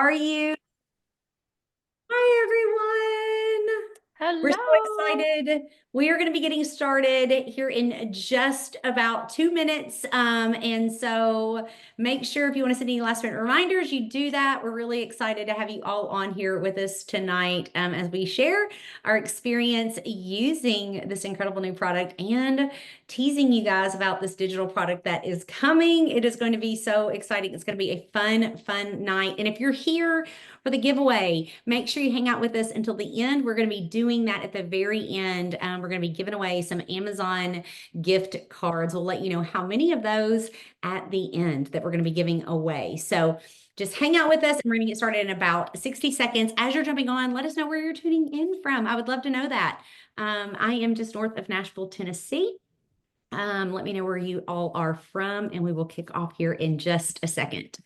Are you? Hi, everyone. We're so Hello. excited. We are going to be getting started here in just about 2 minutes. And so make sure if you want to send any last minute reminders, you do that. We're really excited to have you all on here with us tonight as we share our experience using this incredible new product and teasing you guys about this digital product that is coming. It is going to be so exciting. It's going to be a fun night. And if you're here for the giveaway, make sure you hang out with us until the end. We're going to be doing that at the very end. We're going to be giving away some Amazon gift cards. We'll let you know how many of those at the end that we're going to be giving away. So just hang out with us and we're going to get started in about 60 seconds. As you're jumping on, let us know where you're tuning in from. I would love to know that. I am just north of Nashville, Tennessee. Let me know where you all are from, and we will kick off here in just a second.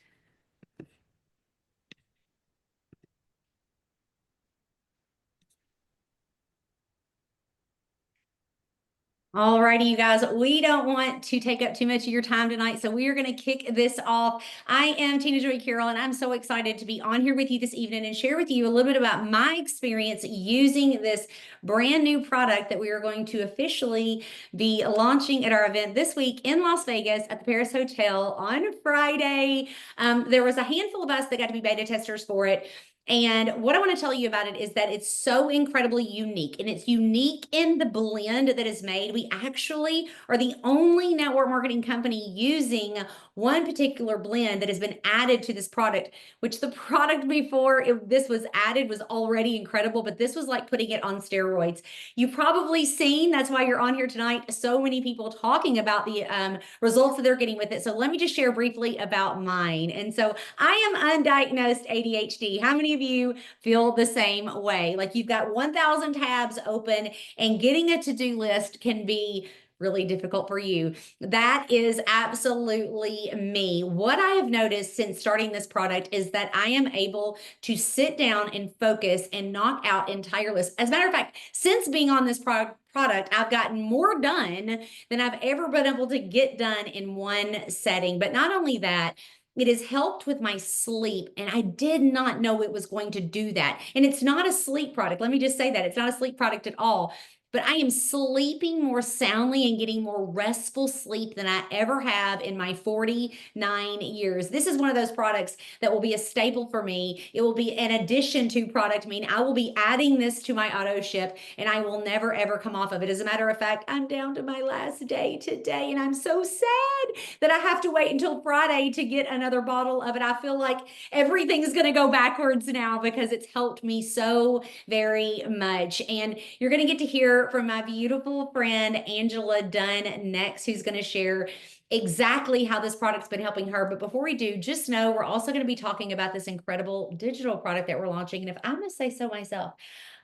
All righty, you guys, we don't want to take up too much of your time tonight, so we are going to kick this off. I am Tina Joy Carroll, and I'm so excited to be on here with you this evening and share with you a little bit about my experience using this brand new product that we are going to officially be launching at our event this week in Las Vegas at the Paris Hotel on Friday. There was a handful of us that got to be beta testers for it. And what I want to tell you about it is that it's so incredibly unique, and it's unique in the blend that is made. We actually are the only network marketing company using one particular blend that has been added to this product, which the product before this was added was already incredible, but this was like putting it on steroids. You've probably seen, that's why you're on here tonight, so many people talking about the results that they're getting with it. So let me just share briefly about mine. And so I am undiagnosed ADHD. How many of you feel the same way? Like you've got 1,000 tabs open and getting a to-do list can be really difficult for you. That is absolutely me. What I have noticed since starting this product is that I am able to sit down and focus and knock out entire lists. As a matter of fact, since being on this product, I've gotten more done than I've ever been able to get done in one setting. But not only that, it has helped with my sleep, and I did not know it was going to do that. And it's not a sleep product. Let me just say that it's not a sleep product at all. But I am sleeping more soundly and getting more restful sleep than I ever have in my 49 years. This is one of those products that will be a staple for me. It will be an addition to product, meaning I will be adding this to my auto ship and I will never ever come off of it. As a matter of fact, I'm down to my last day today and I'm so sad that I have to wait until Friday to get another bottle of it. I feel like everything's going to go backwards now because it's helped me so very much. And you're going to get to hear from my beautiful friend Angela Dunn next, who's going to share exactly how this product's been helping her. But before we do, just know we're also going to be talking about this incredible digital product that we're launching. And if I must say so myself,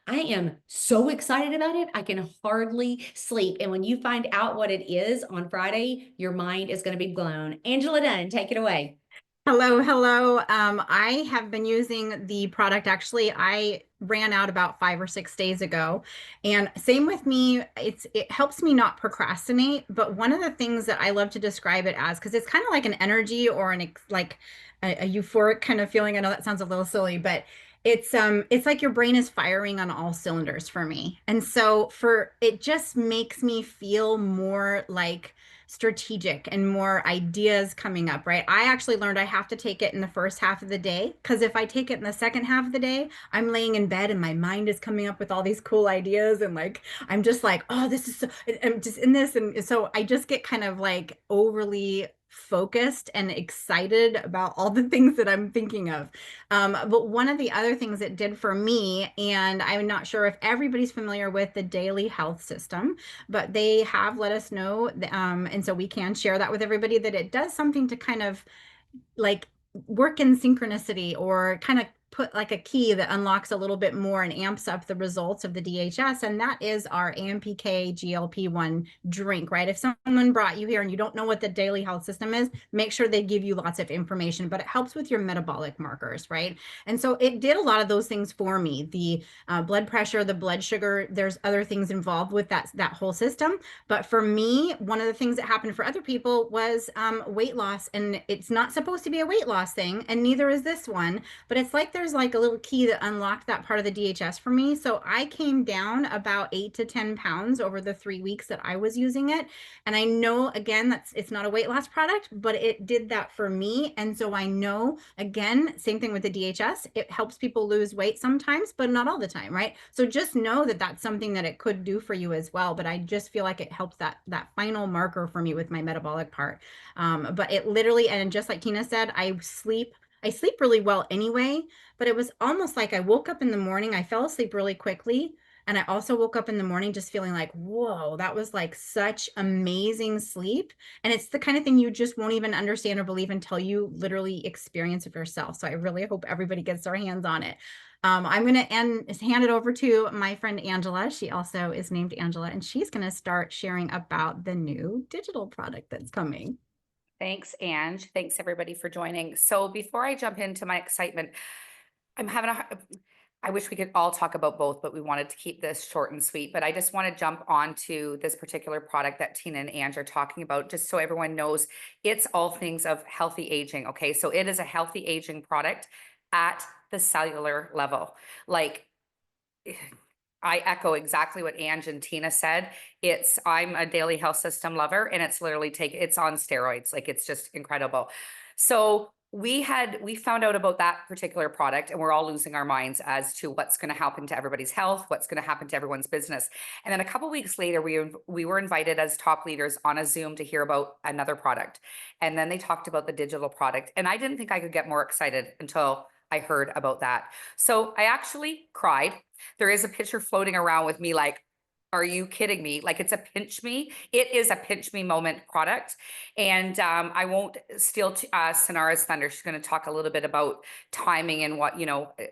I am so excited about it. I can hardly sleep. And when you find out what it is on Friday, your mind is going to be blown. Angela Dunn, take it away. Hello, hello. I have been using the product. Actually, I ran out about 5 or 6 days ago. And same with me, it helps me not procrastinate. But one of the things that I love to describe it as, because it's kind of like an energy or like a euphoric kind of feeling. I know that sounds a little silly, but it's like your brain is firing on all cylinders for me. And so for it just makes me feel more like strategic and more ideas coming up, right? I actually learned I have to take it in the first half of the day because if I take it in the second half of the day, I'm laying in bed and my mind is coming up with all these cool ideas and like I'm just like, oh, this is so I'm just in this. And so I just get kind of like overly focused and excited about all the things that I'm thinking of. But one of the other things it did for me, and I'm not sure if everybody's familiar with the daily health system, but they have let us know, and so we can share that with everybody that it does something to kind of like work in synchronicity or kind of put like a key that unlocks a little bit more and amps up the results of the DHS. And that is our AMPK GLP-1 drink, right? If someone brought you here and you don't know what the daily health system is, make sure they give you lots of information, but it helps with your metabolic markers, right? And so it did a lot of those things for me. The blood pressure, the blood sugar, there's other things involved with that whole system. But for me, one of the things that happened for other people was weight loss. And it's not supposed to be a weight loss thing, and neither is this one. But it's like there's like a little key that unlocked that part of the DHS for me. So I came down about 8 to 10 pounds over the 3 weeks that I was using it. And I know, again, it's not a weight loss product, but it did that for me. And so I know, again, same thing with the DHS, it helps people lose weight sometimes, but not all the time, right? So just know that that's something that it could do for you as well. But I just feel like it helps that final marker for me with my metabolic part. But it literally, and just like Tina said, I sleep really well anyway, but it was almost like I woke up in the morning, I fell asleep really quickly. And I also woke up in the morning just feeling like, whoa, that was like such amazing sleep. And it's the kind of thing you just won't even understand or believe until you literally experience it yourself. So I really hope everybody gets their hands on it. I'm going to hand it over to my friend Angela. She also is named Angela, and she's going to start sharing about the new digital product that's coming. Thanks, Ange. Thanks everybody for joining. So before I jump into my excitement, I'm having I wish we could all talk about both, but we wanted to keep this short and sweet. But I just want to jump onto this particular product that Tina and Ange are talking about, just so everyone knows it's all things of healthy aging. Okay. So it is a healthy aging product at the cellular level. Like, I echo exactly what Ange and Tina said. I'm a daily health system lover, and it's literally it's on steroids. Like, it's just incredible. So we found out about that particular product, and we're all losing our minds as to what's going to happen to everybody's health, what's going to happen to everyone's business. And then a couple of weeks later, we were invited as top leaders on a Zoom to hear about another product. And then they talked about the digital product. And I didn't think I could get more excited until I heard about that. So I actually cried. There is a picture floating around with me like, are you kidding me? Like, it's a pinch me. It is a pinch me moment product. And I won't steal Sonara's thunder. She's going to talk a little bit about timing and what,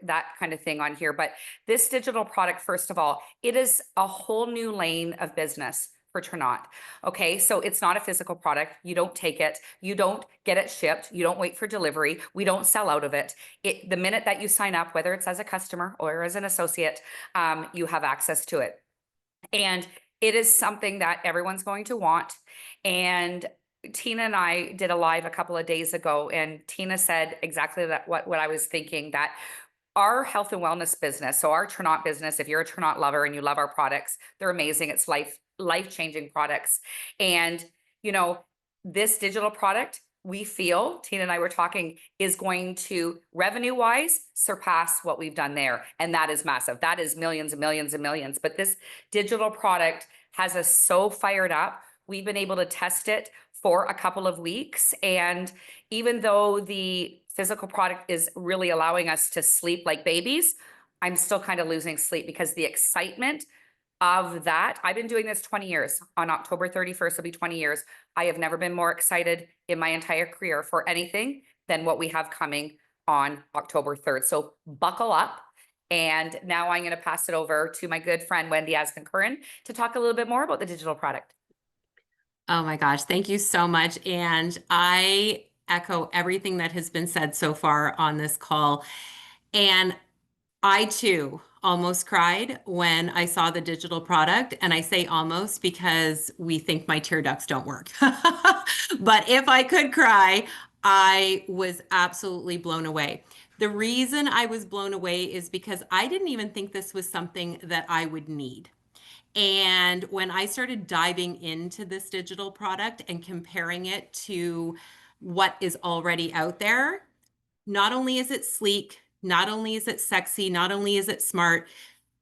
that kind of thing on here. But this digital product, first of all, it is a whole new lane of business for Trinot. Okay, so it's not a physical product. You don't take it. You don't get it shipped. You don't wait for delivery. We don't sell out of it. The minute that you sign up, whether it's as a customer or as an associate, you have access to it. And it is something that everyone's going to want. And Tina and I did a live a couple of days ago, and Tina said exactly what I was thinking, that our health and wellness business, so our Trinot business, if you're a Trinot lover and you love our products, they're amazing. It's life-changing products. And, this digital product, we feel, Tina and I were talking, is going to revenue-wise surpass what we've done there. And that is massive. That is millions and millions and millions. But this digital product has us so fired up. We've been able to test it for a couple of weeks. And even though the physical product is really allowing us to sleep like babies, I'm still kind of losing sleep because the excitement of that. I've been doing this 20 years. On October 31st, it'll be 20 years. I have never been more excited in my entire career for anything than what we have coming on October 3rd. So buckle up. And now I'm going to pass it over to my good friend, Wendy Aston-Curran, to talk a little bit more about the digital product. Oh my gosh, thank you so much. And I echo everything that has been said so far on this call. And I too almost cried when I saw the digital product. And I say almost because we think my tear ducts don't work. But if I could cry, I was absolutely blown away. The reason I was blown away is because I didn't even think this was something that I would need. And when I started diving into this digital product and comparing it to what is already out there, not only is it sleek, not only is it sexy, not only is it smart,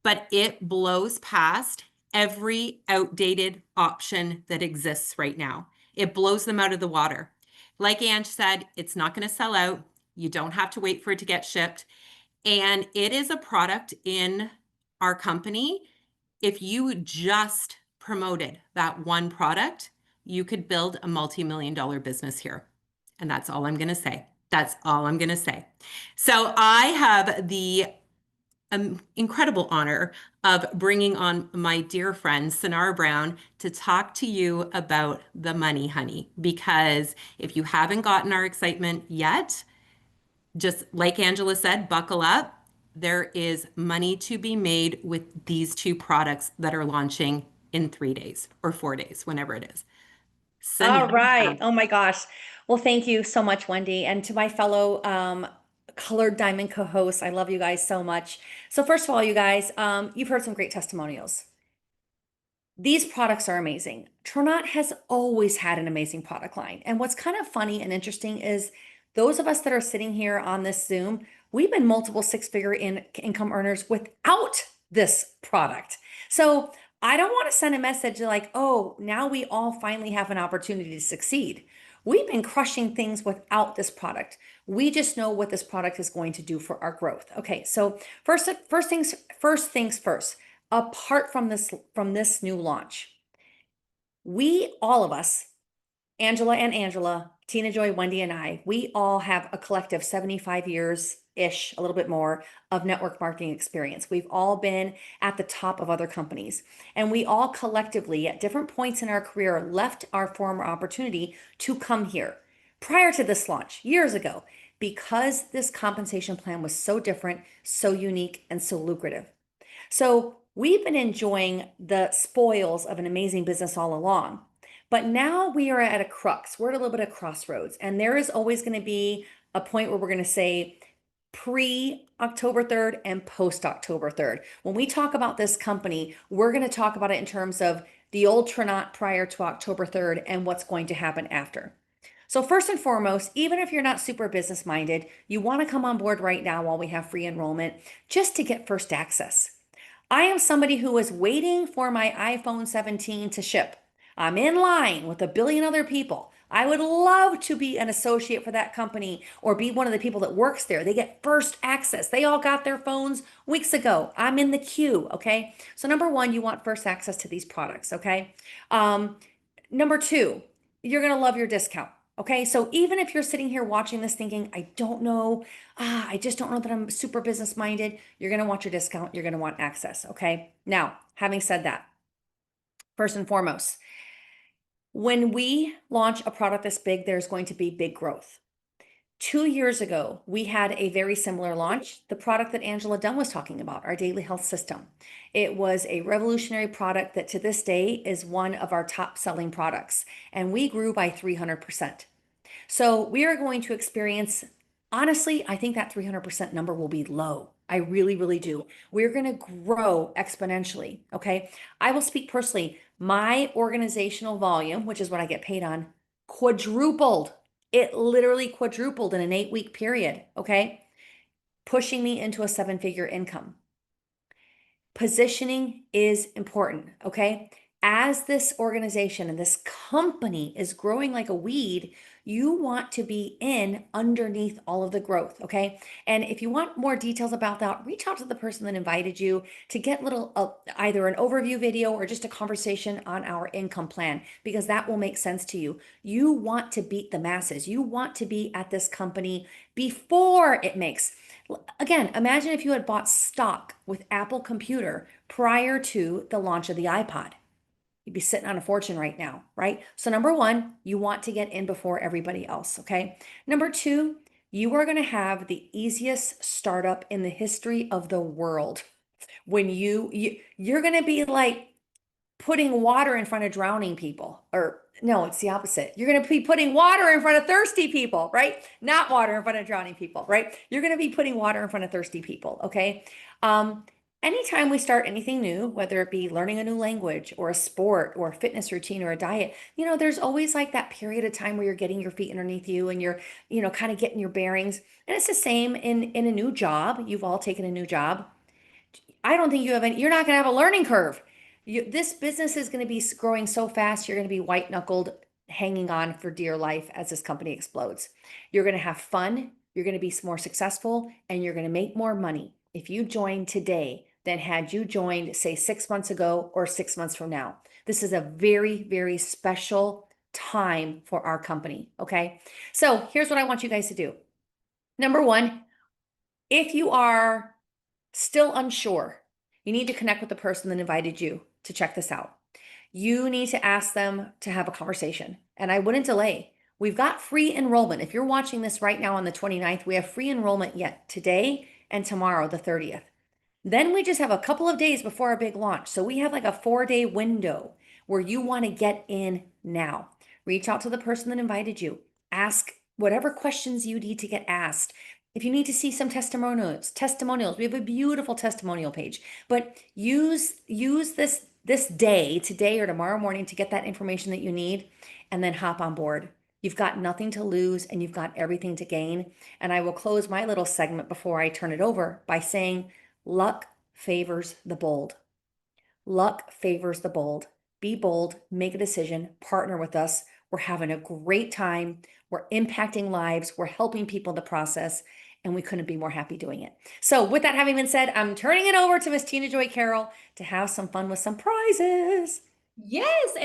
but it blows past every outdated option that exists right now. It blows them out of the water. Like Ange said, it's not going to sell out. You don't have to wait for it to get shipped. And it is a product in our company. If you just promoted that one product, you could build a multi-million-dollar business here. And that's all I'm going to say. That's all I'm going to say. So I have the incredible honor of bringing on my dear friend, Sonara Brown, to talk to you about the money, honey. Because if you haven't gotten our excitement yet, just like Angela said, buckle up. There is money to be made with these two products that are launching in 3 days or 4 days, whenever it is. All right. Sonara. Oh my gosh. Well, thank you so much, Wendy. And to my fellow Colored Diamond co-hosts, I love you guys so much. So first of all, you guys, you've heard some great testimonials. These products are amazing. Tronat has always had an amazing product line. And what's kind of funny and interesting is those of us that are sitting here on this Zoom, we've been multiple six-figure income earners without this product. So I don't want to send a message like, oh, now we all finally have an opportunity to succeed. We've been crushing things without this product. We just know what this product is going to do for our growth. Okay, so first things first. Apart from this new launch, we all of us, Angela, Tina Joy, Wendy, and I, we all have a collective 75 years ish, a little bit more of network marketing experience. We've all been at the top of other companies, and we all collectively at different points in our career left our former opportunity to come here prior to this launch years ago because this compensation plan was so different, so unique, and so lucrative. So we've been enjoying the spoils of an amazing business all along. But now we are at a crux. We're at a little bit of crossroads. And there is always going to be a point where we're going to say pre October 3rd and post October 3rd. When we talk about this company, we're going to talk about it in terms of the old Tronat prior to October 3rd and what's going to happen after. So first and foremost, even if you're not super business minded, you want to come on board right now while we have free enrollment just to get first access. I am somebody who is waiting for my iPhone 17 to ship. I'm in line with a billion other people. I would love to be an associate for that company or be one of the people that works there. They get first access. They all got their phones weeks ago. I'm in the queue, okay? So number one, you want first access to these products, okay? Number two, you're gonna love your discount. Okay, so even if you're sitting here watching this thinking, I don't know, I just don't know that I'm super business minded, you're gonna want your discount, you're gonna want access, okay? Now, having said that, first and foremost, when we launch a product this big, there's going to be big growth. 2 years ago, we had a very similar launch, the product that Angela Dunn was talking about, our daily health system. It was a revolutionary product that to this day is one of our top selling products, and we grew by 300%. So we are going to experience, honestly, I think that 300% number will be low. I really, really do. We're going to grow exponentially. Okay. I will speak personally. My organizational volume, which is what I get paid on, quadrupled. It literally quadrupled in an 8-week period. Okay. Pushing me into a 7-figure income. Positioning is important. Okay. As this organization and this company is growing like a weed, you want to be in underneath all of the growth, okay? And if you want more details about that, reach out to the person that invited you to get little either an overview video or just a conversation on our income plan, because that will make sense to you. You want to beat the masses. You want to be at this company before it makes. Again, imagine if you had bought stock with Apple Computer prior to the launch of the iPod. You'd be sitting on a fortune right now, right? So number one, you want to get in before everybody else, okay? Number two, you are going to have the easiest startup in the history of the world. When you're going to be like putting water in front of drowning people, or no, it's the opposite. You're going to be putting water in front of thirsty people, right? Not water in front of drowning people, right? You're going to be putting water in front of thirsty people, okay? Anytime we start anything new, whether it be learning a new language or a sport or a fitness routine or a diet, there's always like that period of time where you're getting your feet underneath you and you're, kind of getting your bearings. And it's the same in a new job. You've all taken a new job. I don't think you're not going to have a learning curve. This business is going to be growing so fast, you're going to be white knuckled, hanging on for dear life as this company explodes. You're going to have fun, you're going to be more successful, and you're going to make more money if you join today than had you joined, say, 6 months ago or 6 months from now. This is a very, very special time for our company. Okay. So here's what I want you guys to do. Number one, if you are still unsure, you need to connect with the person that invited you to check this out. You need to ask them to have a conversation, and I wouldn't delay. We've got free enrollment. If you're watching this right now on the 29th, we have free enrollment yet today and tomorrow, the 30th. Then we just have a couple of days before our big launch. So we have like a 4-day window where you want to get in now. Reach out to the person that invited you. Ask whatever questions you need to get asked. If you need to see some testimonials, we have a beautiful testimonial page. But use this day, today or tomorrow morning, to get that information that you need, and then hop on board. You've got nothing to lose and you've got everything to gain. And I will close my little segment before I turn it over by saying, luck favors the bold. Luck favors the bold. Be bold, make a decision, partner with us. We're having a great time. We're impacting lives. We're helping people in the process, and we couldn't be more happy doing it. So with that having been said, I'm turning it over to Miss Tina Joy Carroll to have some fun with some prizes. Yes, and